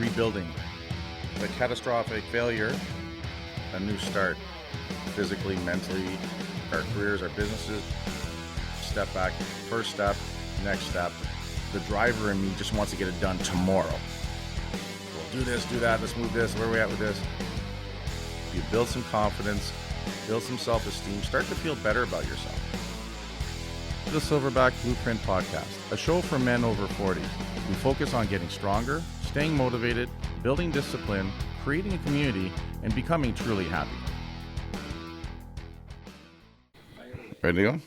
rebuilding. A catastrophic failure, a new start. Physically, mentally, our careers, our businesses. Step back, first step, next step. The driver in me just wants to get it done tomorrow. We'll do this, do that, let's move this, where are we at with this? You build some confidence, build some self-esteem, start to feel better about yourself. The Silverback Blueprint Podcast, a show for men over 40. We focus on getting stronger, staying motivated, building discipline, creating a community, and becoming truly happy. Ready to go?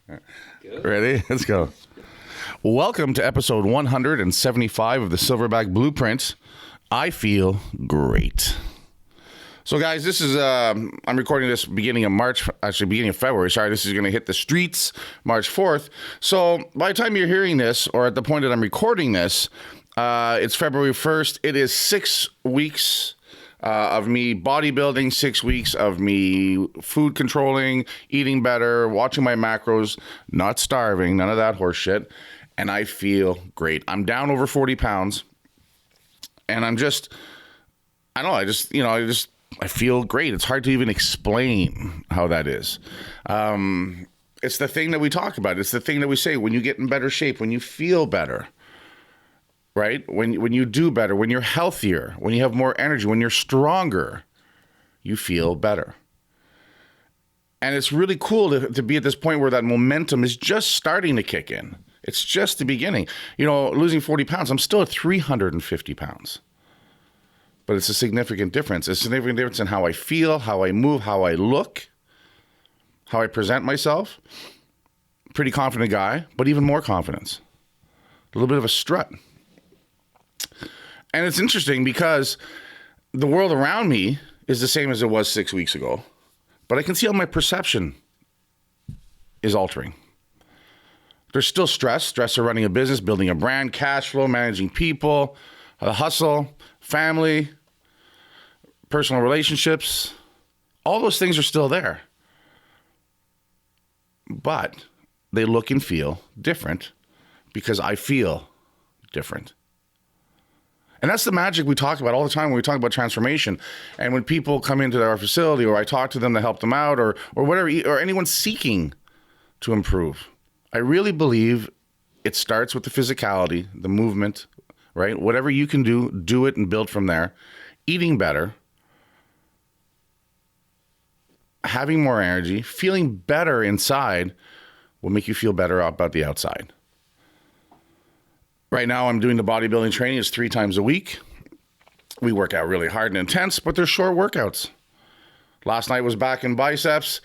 Good. Ready? Let's go. Welcome to episode 175 of the Silverback Blueprint. I feel great. So guys, this is, I'm recording this beginning of March, actually beginning of February. Sorry, this is going to hit the streets March 4th. So by the time you're hearing this, or at the point that I'm recording this, it's February 1st. It is 6 weeks of me bodybuilding, 6 weeks of me food controlling, eating better, watching my macros, not starving, none of that horse shit. And I feel great. I'm down over 40 pounds. And I feel great. It's hard to even explain how that is. It's the thing that we talk about. It's the thing that we say when you get in better shape, when you feel better. Right? When you do better, when you're healthier, when you have more energy, when you're stronger, you feel better. And it's really cool to be at this point where that momentum is just starting to kick in. It's just the beginning. You know, losing 40 pounds, I'm still at 350 pounds. But it's a significant difference. It's a significant difference in how I feel, how I move, how I look, how I present myself. Pretty confident guy, but even more confidence. A little bit of a strut. And it's interesting because the world around me is the same as it was 6 weeks ago, but I can see how my perception is altering. There's still stress of running a business, building a brand, cash flow, managing people, the hustle, family, personal relationships. All those things are still there, but they look and feel different because I feel different. And that's the magic we talk about all the time when we talk about transformation. And when people come into our facility, or I talk to them to help them out, or whatever, or anyone seeking to improve, I really believe it starts with the physicality, the movement, right? Whatever you can do it and build from there. Eating better, having more energy, feeling better inside will make you feel better about the outside. Right now, I'm doing the bodybuilding training. It's 3 times a week. We work out really hard and intense, but they're short workouts. Last night was back in biceps.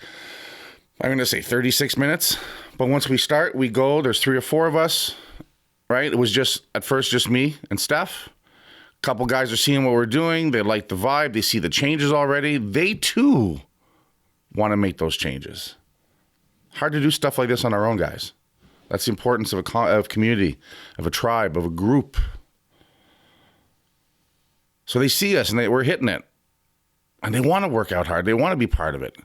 I'm going to say 36 minutes. But once we start, we go. There's 3 or 4 of us, right? It was at first just me and Steph. A couple guys are seeing what we're doing. They like the vibe. They see the changes already. They, too, want to make those changes. Hard to do stuff like this on our own, guys. That's the importance of community, of a tribe, of a group. So they see us and we're hitting it. And they want to work out hard. They want to be part of it.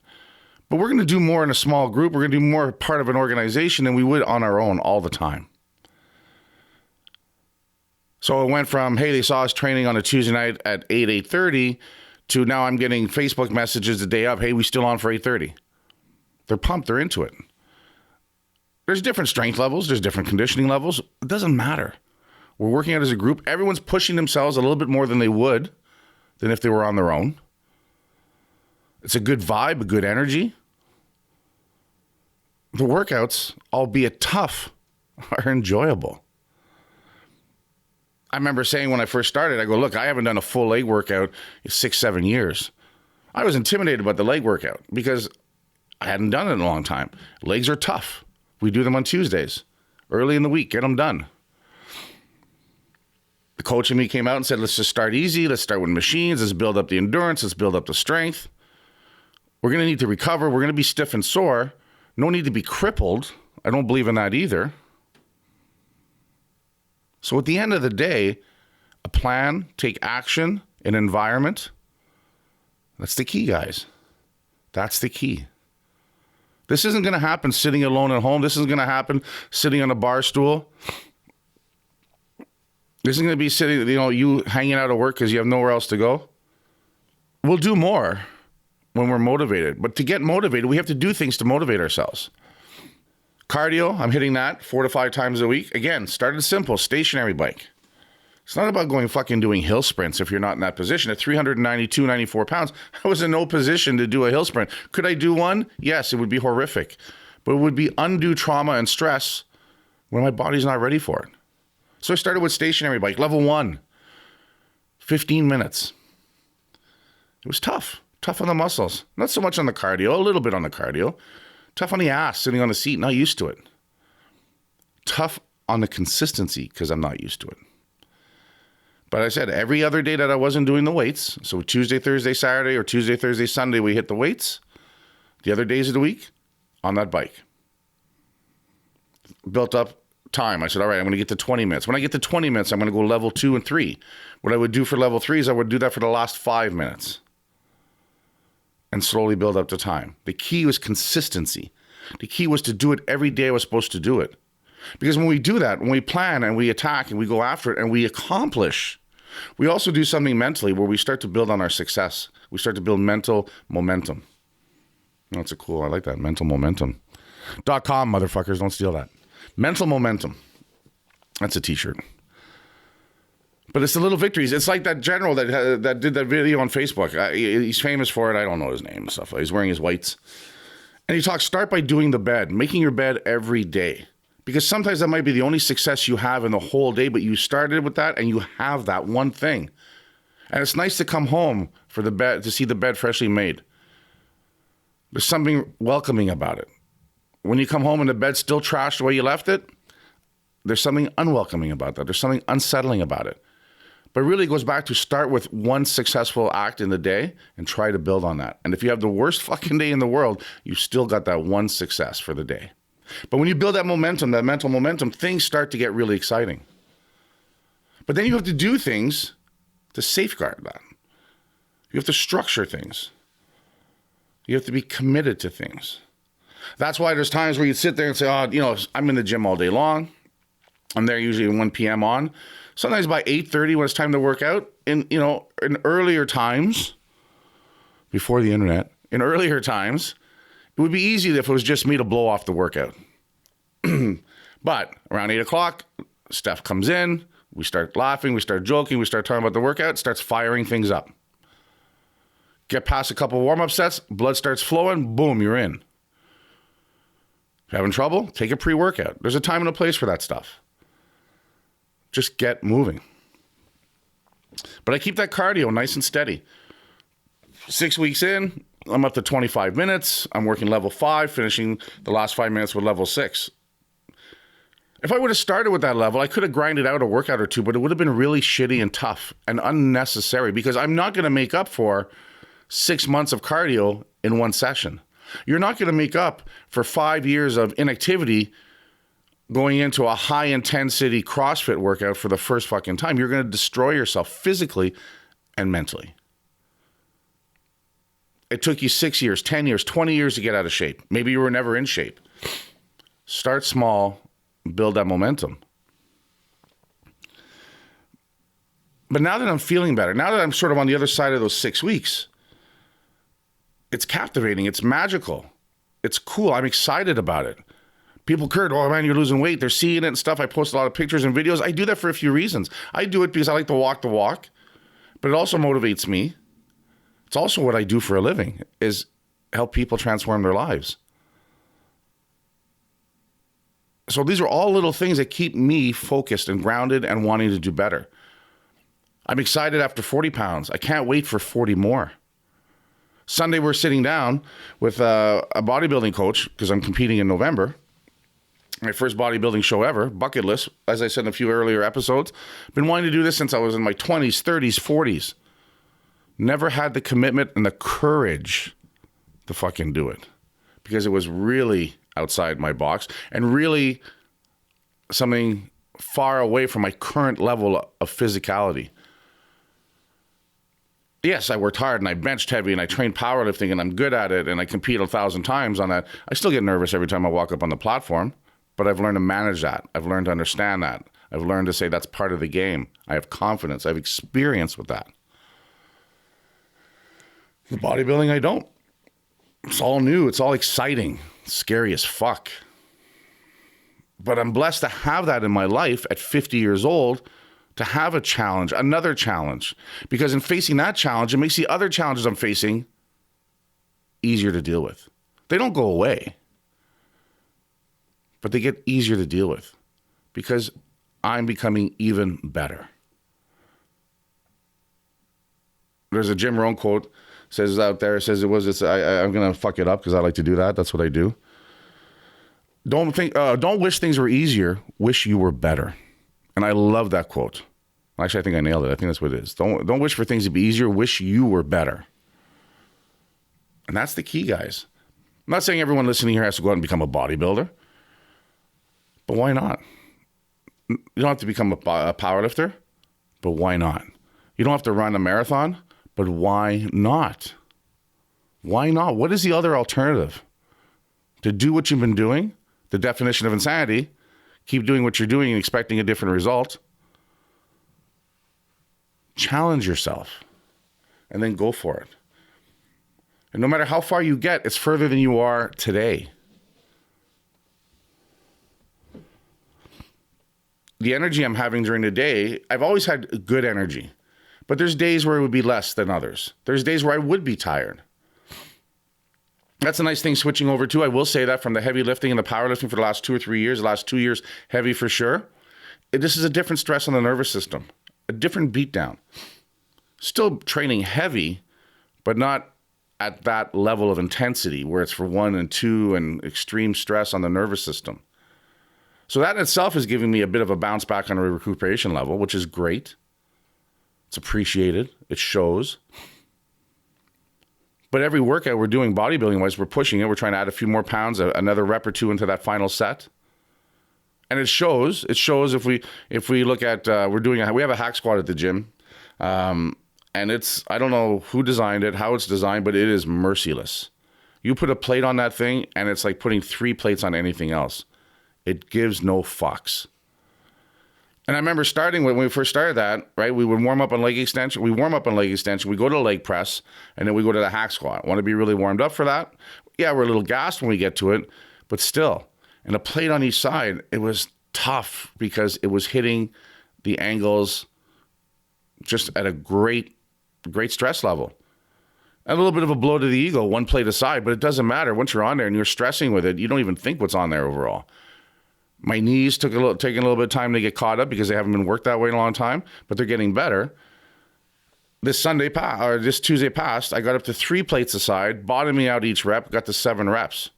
But we're going to do more in a small group. We're going to do more part of an organization than we would on our own all the time. So it went from, hey, they saw us training on a Tuesday night at 8:30 to now I'm getting Facebook messages the day of, hey, we still on for 8:30. They're pumped. They're into it. There's different strength levels. There's different conditioning levels. It doesn't matter. We're working out as a group. Everyone's pushing themselves a little bit more than they would than if they were on their own. It's a good vibe, a good energy. The workouts, albeit tough, are enjoyable. I remember saying when I first started, I go, look, I haven't done a full leg workout in 6-7 years. I was intimidated about the leg workout because I hadn't done it in a long time. Legs are tough. We do them on Tuesdays, early in the week, get them done. The coach and me came out and said, let's just start easy. Let's start with machines. Let's build up the endurance. Let's build up the strength. We're going to need to recover. We're going to be stiff and sore. No need to be crippled. I don't believe in that either. So at the end of the day, a plan, take action, an environment. That's the key, guys. That's the key. This isn't going to happen sitting alone at home. This isn't going to happen sitting on a bar stool. This isn't going to be sitting, you hanging out at work because you have nowhere else to go. We'll do more when we're motivated. But to get motivated, we have to do things to motivate ourselves. Cardio, I'm hitting that 4 to 5 times a week. Again, started simple, stationary bike. It's not about going fucking doing hill sprints if you're not in that position. At 392, 94 pounds, I was in no position to do a hill sprint. Could I do one? Yes, it would be horrific. But it would be undue trauma and stress when my body's not ready for it. So I started with stationary bike, level 1, 15 minutes. It was tough on the muscles. Not so much on the cardio, a little bit on the cardio. Tough on the ass, sitting on the seat, not used to it. Tough on the consistency because I'm not used to it. But I said every other day that I wasn't doing the weights, so Tuesday, Thursday, Saturday, or Tuesday, Thursday, Sunday, we hit the weights. The other days of the week, on that bike. Built up time. I said, all right, I'm going to get to 20 minutes. When I get to 20 minutes, I'm going to go level 2 and 3. What I would do for level 3 is I would do that for the last 5 minutes and slowly build up the time. The key was consistency. The key was to do it every day I was supposed to do it. Because when we do that, when we plan and we attack and we go after it and we accomplish, we also do something mentally where we start to build on our success. We start to build mental momentum. That's I like that, mental momentum. .com, motherfuckers, don't steal that. Mental momentum. That's a t-shirt. But it's the little victories. It's like that general that did that video on Facebook. He's famous for it. I don't know his name and stuff. He's wearing his whites. And he talks, start by doing the bed, making your bed every day. Because sometimes that might be the only success you have in the whole day, but you started with that and you have that one thing. And it's nice to come home for the bed, to see the bed freshly made. There's something welcoming about it. When you come home and the bed's still trashed the way you left it, there's something unwelcoming about that. There's something unsettling about it. But really it goes back to start with one successful act in the day and try to build on that. And if you have the worst fucking day in the world, you still got that one success for the day. But when you build that momentum, that mental momentum, things start to get really exciting. But then you have to do things to safeguard that. You have to structure things. You have to be committed to things. That's why there's times where you sit there and say, I'm in the gym all day long. I'm there usually 1 p.m. on. Sometimes by 8:30 when it's time to work out. In earlier times, before the internet, in earlier times, it would be easy if it was just me to blow off the workout. But around 8 o'clock, Steph comes in. We start laughing. We start joking. We start talking about the workout. It starts firing things up. Get past a couple warm-up sets. Blood starts flowing. Boom, you're in. If you're having trouble, take a pre-workout. There's a time and a place for that stuff. Just get moving. But I keep that cardio nice and steady. 6 weeks in, I'm up to 25 minutes. I'm working level 5, finishing the last 5 minutes with level 6. If I would have started with that level, I could have grinded out a workout or two, but it would have been really shitty and tough and unnecessary because I'm not going to make up for 6 months of cardio in one session. You're not going to make up for 5 years of inactivity going into a high-intensity CrossFit workout for the first fucking time. You're going to destroy yourself physically and mentally. It took you 6 years, 10 years, 20 years to get out of shape. Maybe you were never in shape. Start small, build that momentum. But now that I'm feeling better, now that I'm sort of on the other side of those 6 weeks, it's captivating. It's magical. It's cool. I'm excited about it. People, Kurt, oh man, you're losing weight. They're seeing it and stuff. I post a lot of pictures and videos. I do that for a few reasons. I do it because I like to walk the walk, but it also motivates me. It's also what I do for a living, is help people transform their lives. So these are all little things that keep me focused and grounded and wanting to do better. I'm excited after 40 pounds. I can't wait for 40 more. Sunday, we're sitting down with a bodybuilding coach because I'm competing in November. My first bodybuilding show ever, bucket list, as I said in a few earlier episodes. Been wanting to do this since I was in my 20s, 30s, 40s. Never had the commitment and the courage to fucking do it because it was really outside my box and really something far away from my current level of physicality. yes, I worked hard and I benched heavy and I trained powerlifting and I'm good at it and I compete 1,000 times on that. I still get nervous every time I walk up on the platform, but I've learned to manage that. I've learned to understand that. I've learned to say that's part of the game. I have confidence. I have experience with that. The bodybuilding, I don't. It's all new. It's all exciting. It's scary as fuck. But I'm blessed to have that in my life at 50 years old, to have a challenge, another challenge. Because in facing that challenge, it makes the other challenges I'm facing easier to deal with. They don't go away, but they get easier to deal with because I'm becoming even better. There's a Jim Rohn quote says out there, says I'm going to fuck it up because I like to do that. That's what I do. Don't wish things were easier. Wish you were better. And I love that quote. Actually, I think I nailed it. I think that's what it is. Don't wish for things to be easier. Wish you were better. And that's the key, guys. I'm not saying everyone listening here has to go out and become a bodybuilder, but why not? You don't have to become a powerlifter, but why not? You don't have to run a marathon, but why not? Why not? What is the other alternative? To do what you've been doing, the definition of insanity, keep doing what you're doing and expecting a different result. Challenge yourself and then go for it. And no matter how far you get, it's further than you are today. The energy I'm having during the day, I've always had good energy, but there's days where it would be less than others. There's days where I would be tired. That's a nice thing switching over to. I will say that from the heavy lifting and the powerlifting for the last 2 or 3 years, the last 2 years, heavy for sure. This is a different stress on the nervous system, a different beatdown. Still training heavy, but not at that level of intensity where it's for 1 and 2 and extreme stress on the nervous system. So that in itself is giving me a bit of a bounce back on a recuperation level, which is great. It's appreciated. It shows. But every workout we're doing bodybuilding-wise, we're pushing it. We're trying to add a few more pounds, another rep or two into that final set. And it shows. It shows if we look at, we have a hack squat at the gym. And I don't know who designed it, how it's designed, but it is merciless. You put a plate on that thing, and it's like putting 3 plates on anything else. It gives no fucks. And I remember when we first started that, right, we would warm up on leg extension. We go to leg press, and then we go to the hack squat. Want to be really warmed up for that? Yeah, we're a little gassed when we get to it, but still. And a plate on each side, it was tough because it was hitting the angles just at a great stress level. A little bit of a blow to the ego, 1 plate aside, but it doesn't matter. Once you're on there and you're stressing with it, you don't even think what's on there overall. My knees taking a little bit of time to get caught up because they haven't been worked that way in a long time, but they're getting better. This Tuesday past, I got up to 3 plates aside, bottoming out each rep, got to 7 reps.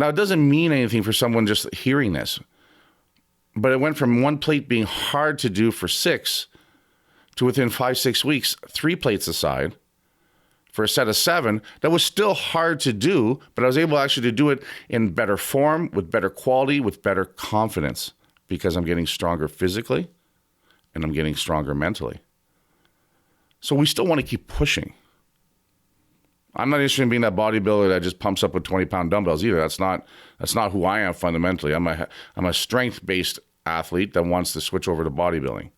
Now, it doesn't mean anything for someone just hearing this, but it went from 1 plate being hard to do for 6 to within 5-6 weeks, 3 plates aside for a set of 7. That was still hard to do, but I was able actually to do it in better form, with better quality, with better confidence, because I'm getting stronger physically and I'm getting stronger mentally. So we still want to keep pushing. I'm not interested in being that bodybuilder that just pumps up with 20-pound dumbbells either. That's not who I am fundamentally. I'm a strength-based athlete that wants to switch over to bodybuilding.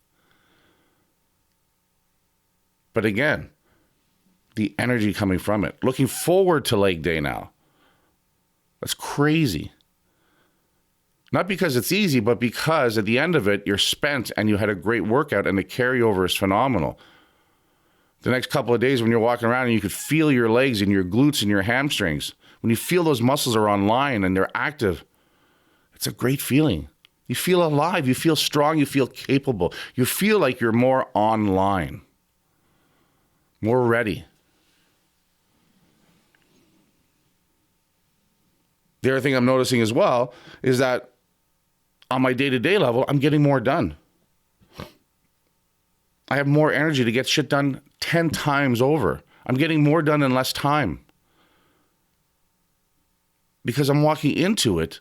But again, the energy coming from it. Looking forward to leg day now. That's crazy. Not because it's easy, but because at the end of it, you're spent and you had a great workout and the carryover is phenomenal. The next couple of days when you're walking around and you could feel your legs and your glutes and your hamstrings, when you feel those muscles are online and they're active, it's a great feeling. You feel alive, you feel strong, you feel capable. You feel like you're more online, more ready. The other thing I'm noticing as well is that on my day-to-day level, I'm getting more done. I have more energy to get shit done 10 times over. I'm getting more done in less time because I'm walking into it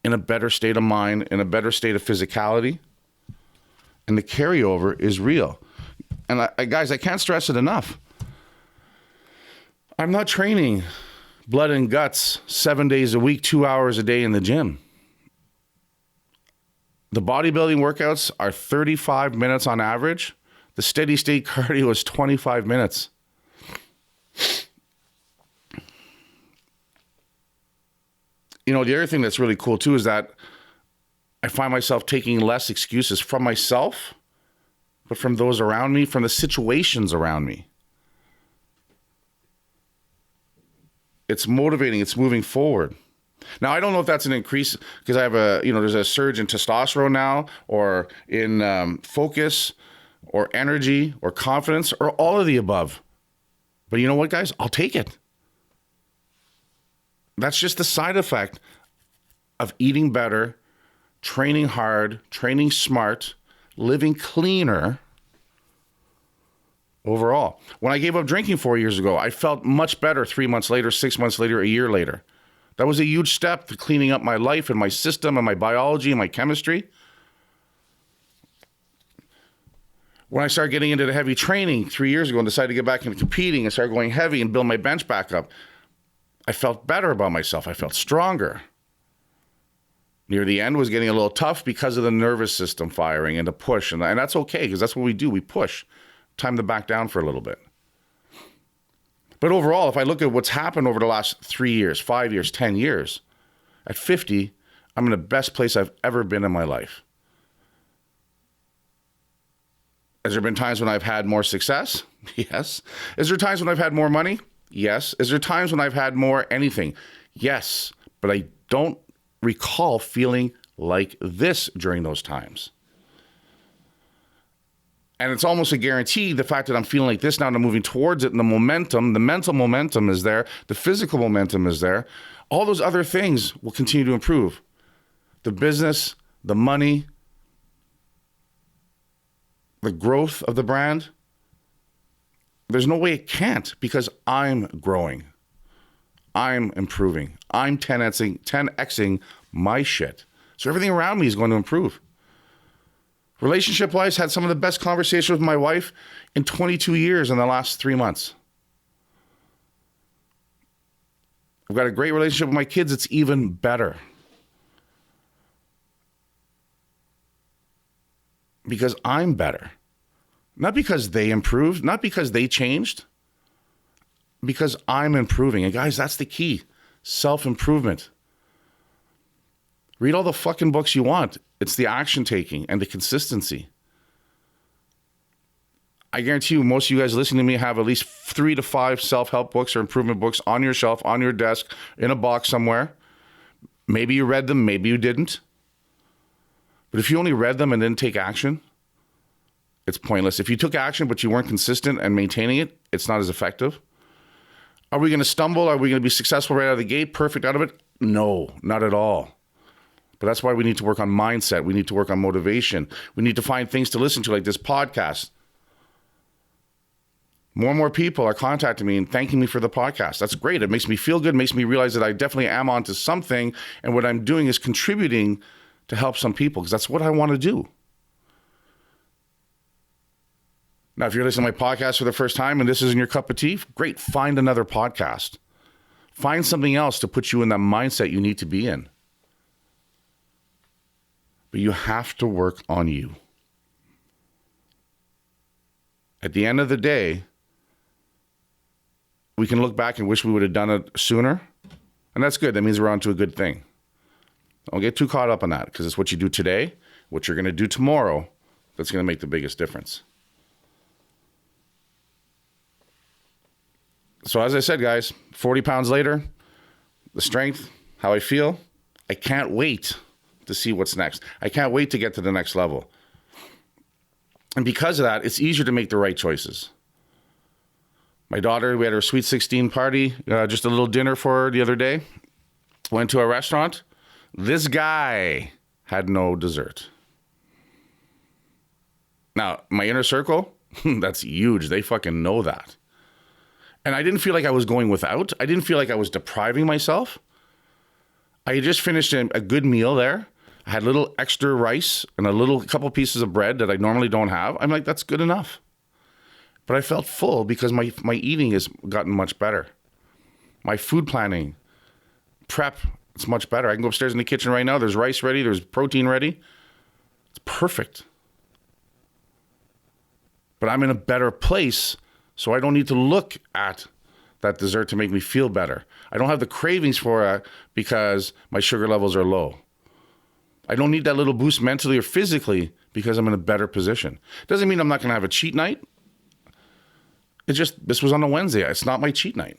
in a better state of mind, in a better state of physicality, and the carryover is real. And guys, I can't stress it enough. I'm not training blood and guts 7 days a week, 2 hours a day in the gym. The bodybuilding workouts are 35 minutes on average. The steady state cardio is 25 minutes. You know, the other thing that's really cool too is that I find myself taking less excuses from myself, but from those around me, from the situations around me. It's motivating. It's moving forward. Now, I don't know if that's an increase because I have there's a surge in testosterone now, or in focus, or energy, or confidence, or all of the above. But you know what, guys? I'll take it. That's just the side effect of eating better, training hard, training smart, living cleaner overall. When I gave up drinking 4 years ago, I felt much better 3 months later, 6 months later, a year later. That was a huge step to cleaning up my life and my system and my biology and my chemistry. When I started getting into the heavy training 3 years ago and decided to get back into competing and start going heavy and build my bench back up, I felt better about myself. I felt stronger. Near the end was getting a little tough because of the nervous system firing and the push. And that's okay, because that's what we do. We push. Time to back down for a little bit. But overall, if I look at what's happened over the last 3 years, 5 years, 10 years, at 50, I'm in the best place I've ever been in my life. Has there been times when I've had more success? Yes. Is there times when I've had more money? Yes. Is there times when I've had more anything? Yes. But I don't recall feeling like this during those times. And it's almost a guarantee, the fact that I'm feeling like this now and I'm moving towards it, and the momentum, the mental momentum is there, the physical momentum is there. All those other things will continue to improve. The business, the money, the growth of the brand. There's no way it can't, because I'm growing. I'm improving. I'm 10xing my shit. So everything around me is going to improve. Relationship-wise, had some of the best conversations with my wife in 22 years in the last 3 months. I've got a great relationship with my kids. It's even better. Because I'm better. Not because they improved, not because they changed, because I'm improving. And guys, that's the key. Self-improvement. Read all the fucking books you want. It's the action taking and the consistency. I guarantee you, most of you guys listening to me have at least 3 to 5 self-help books or improvement books on your shelf, on your desk, in a box somewhere. Maybe you read them, maybe you didn't. But if you only read them and didn't take action, it's pointless. If you took action but you weren't consistent and maintaining it, it's not as effective. Are we going to stumble? Are we going to be successful right out of the gate, perfect out of it? No, not at all. But that's why we need to work on mindset. We need to work on motivation. We need to find things to listen to, like this podcast. More and more people are contacting me and thanking me for the podcast. That's great. It makes me feel good. It makes me realize that I definitely am onto something. And what I'm doing is contributing to help some people, because that's what I want to do. Now, if you're listening to my podcast for the first time and this isn't your cup of tea, great. Find another podcast. Find something else to put you in that mindset you need to be in. But you have to work on you. At the end of the day, we can look back and wish we would have done it sooner. And that's good. That means we're on to a good thing. Don't get too caught up on that, because it's what you do today, what you're going to do tomorrow, that's going to make the biggest difference. So as I said, guys, 40 pounds later, the strength, how I feel, I can't wait to see what's next. I can't wait to get to the next level. And because of that, it's easier to make the right choices. My daughter, we had her sweet 16 party, just a little dinner for her the other day. Went to a restaurant. This guy had no dessert. Now, my inner circle, that's huge. They fucking know that. And I didn't feel like I was going without. I didn't feel like I was depriving myself. I had just finished a good meal there. I had a little extra rice and a couple pieces of bread that I normally don't have. I'm like, that's good enough. But I felt full because my eating has gotten much better. My food planning, prep, it's much better. I can go upstairs in the kitchen right now. There's rice ready. There's protein ready. It's perfect. But I'm in a better place, so I don't need to look at that dessert to make me feel better. I don't have the cravings for it because my sugar levels are low. I don't need that little boost mentally or physically because I'm in a better position. Doesn't mean I'm not going to have a cheat night. It's just, this was on a Wednesday. It's not my cheat night.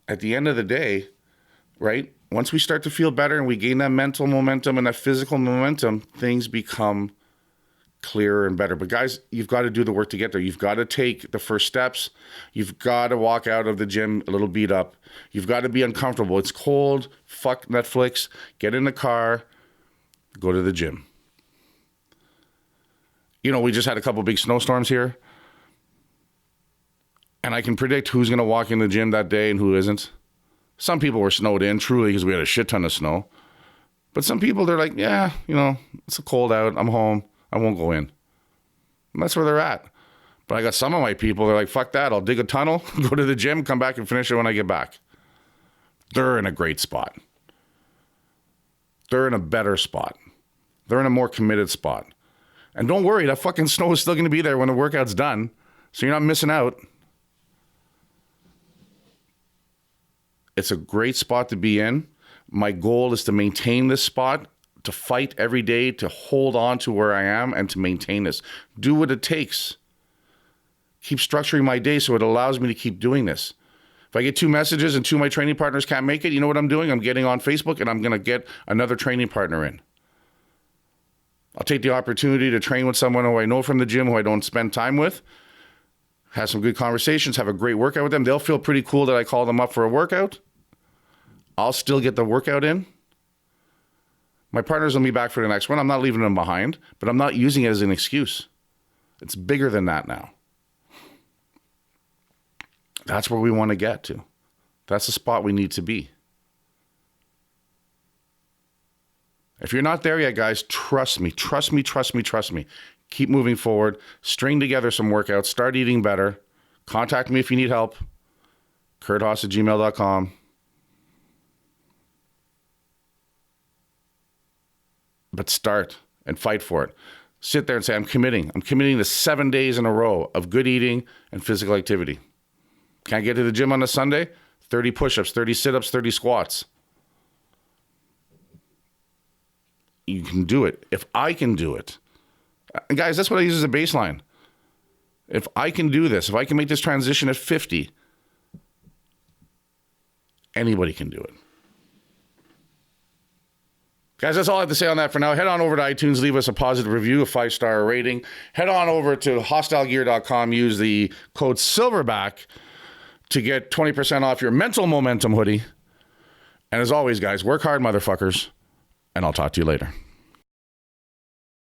At the end of the day, right, once we start to feel better and we gain that mental momentum and that physical momentum, things become clearer and better. But guys, you've got to do the work to get there. You've got to take the first steps. You've got to walk out of the gym a little beat up. You've got to be uncomfortable. It's cold. Fuck Netflix. Get in the car. Go to the gym. You know, we just had a couple big snowstorms here. And I can predict who's going to walk in the gym that day and who isn't. Some people were snowed in, truly, because we had a shit ton of snow. But some people, they're like, yeah, you know, it's cold out. I'm home. I won't go in. And that's where they're at. But I got some of my people, they're like, fuck that. I'll dig a tunnel, go to the gym, come back and finish it when I get back. They're in a great spot. They're in a better spot. They're in a more committed spot. And don't worry, that fucking snow is still going to be there when the workout's done. So you're not missing out. It's a great spot to be in. My goal is to maintain this spot, to fight every day, to hold on to where I am and to maintain this. Do what it takes. Keep structuring my day so it allows me to keep doing this. If I get 2 messages and 2 of my training partners can't make it, you know what I'm doing? I'm getting on Facebook and I'm going to get another training partner in. I'll take the opportunity to train with someone who I know from the gym, who I don't spend time with, have some good conversations, have a great workout with them. They'll feel pretty cool that I call them up for a workout. I'll still get the workout in. My partners will be back for the next one. I'm not leaving them behind, but I'm not using it as an excuse. It's bigger than that now. That's where we want to get to. That's the spot we need to be. If you're not there yet, guys, trust me. Keep moving forward. String together some workouts. Start eating better. Contact me if you need help. kurthaas@gmail.com. But start and fight for it. Sit there and say, I'm committing. I'm committing to 7 days in a row of good eating and physical activity. Can't get to the gym on a Sunday? 30 push-ups, 30 sit-ups, 30 squats. You can do it. If I can do it. And guys, that's what I use as a baseline. If I can do this, if I can make this transition at 50, anybody can do it. Guys, that's all I have to say on that for now. Head on over to iTunes, leave us a positive review, a 5-star rating. Head on over to hostilegear.com, use the code Silverback to get 20% off your mental momentum hoodie. And as always, guys, work hard, motherfuckers, and I'll talk to you later.